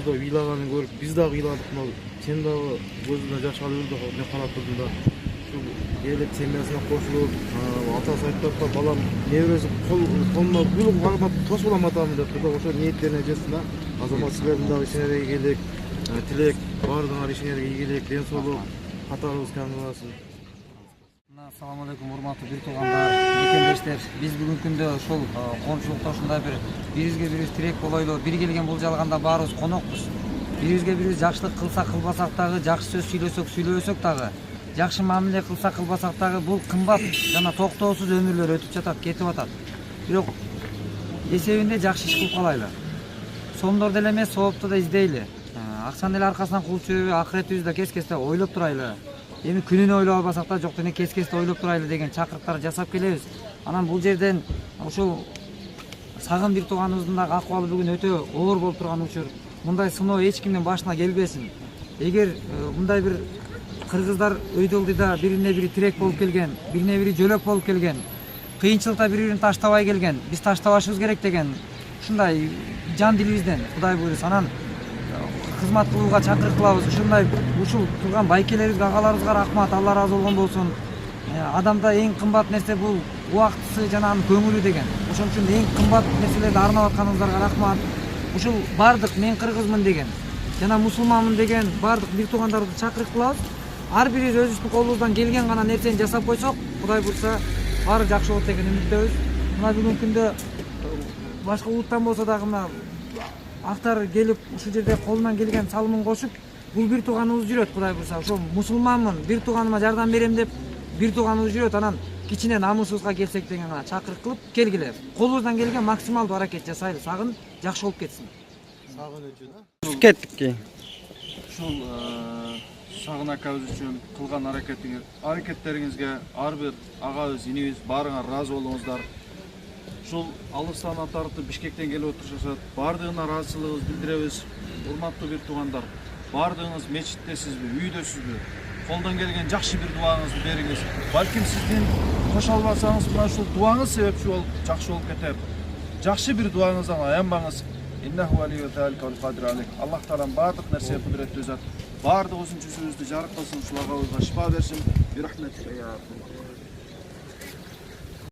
турда ыйлаганын көрүп биз дагы ыйладык. Сен дагы көзүнө жаш алып жүрдү, мен карап турдум да. Элек семьясына кошулуп, атасы айтып атты, балам неберesi колуна бүлүк кармап тосулам атамын деп турду. Ошо ниеттерине жетсин да. Азамат силердин дагы ишиңерге ийгилик, тилек, баардыгыңар ишиңерге ийгилик, ден соолук, катарыбыз кәмил болсун. Assalamu alaikum, урматтуу бир туугандар, мекендештер. Биз бүгүнкү күндө ошол коомчулукта ушундай бирибизге бирибиз тирек болойлу, бир келген бул жалганда баарыбыз конокпуз. Бирибизге бирибиз жакшылык кылсак кылбасак дагы, жакшы сөз сүйлөсөк сүйлөбөсөк дагы, жакшы мамиле кылсак кылбасак дагы бул кымбат жана токтоосуз өмүрлөр өтүп жатат, кетип атат. Бирок эсебинде жакшы иш кылып калайлы. Сомдор деле эмес, соопту да издейли. Акчанын эле аркасынан кууп жүрөбү, акыретибизди кес-кесте ойлоп турайлы. Эми күнүнө ойлоп албасак да, жок дене кес-кесте ойлоп турайлы деген чакырыктар жасап келебиз. Анан бул жерден ушул сагын бир тууганыбыздын дагы акыбалы бүгүн өтө оор болуп турган учур. Мындай сыноо эч кимдин башына келбесин. Эгер мындай бир кыргыздар өйдө ылдыйда бирине бири тирек болуп келген, бирине бири жөлөк болуп келген, кыйынчылыкта бири-бирин таштабай келген, биз таштабашыбыз керек деген ушундай жан дилибизден Кудай буйруса анан кызмат кылууга чакырык кылабыз. Ушул турган байкелерибизге, агаларыбызга рахмат, Алла ыраазы болгон болсун. Адамда эң кымбат нерсе бул убактысы жана анын көңүлү деген. Ошон үчүн эң кымбат нерселерди арнап атканыңыздарга рахмат. Ушул бардык мен кыргызмын деген жана мусулманмын деген бардык бир туугандарыбызды чакырык кылабыз. Ар бирибиз өзүбүздүн колубуздан келген гана нерсени жасап койсок, Кудай буйруса баары жакшы болот деген үмүттөбүз. Мына бүгүнкү күндө башка улуттан болсо дагы мына актар келип ушул жерде колунан келген салымын кошуп, бул бир тууганыбыз жүрөт, Кудай буйруса. Ошо мусулманмын, бир тууганыма жардам берем деп бир тууганыбыз жүрөт. Анан кичине намысыбызга келсек деген гана чакырык кылып келгиле. Колубуздан келген максималдуу аракет жасайлы. Сагын жакшы болуп кетсин. Сагын үчүн, а? Кеттик ки. Ушул Сагын акабыз үчүн кылган аракеттериңизге ар бир агабыз, инибиз баарыңар ыраазы болуңуздар. Ушул алыстан атарыктуу Бишкектен келип отурушат. Баардыгына ыраазычылыгыбызды билдиребиз. Урматтуу бир туугандар, баардыгыңыз мечиттесизби, үйдөсүзбү? Колдон келген жакшы бир дуаңызды бериңиз. Балким сиздин кошо албасаңыз, мына ушул дуаңыз себепчи болуп жакшы болуп кетер. Жакшы бир дуаңыздан аянбаңыз. Иннаху валию залика вал кадир алейк. Аллах таалам баардык нерсеге кудуреттүү зат. Баардыгыбыздын жүзүбүздү жарык кылсын, ушул агабызга шифа берсин. Бирахметике я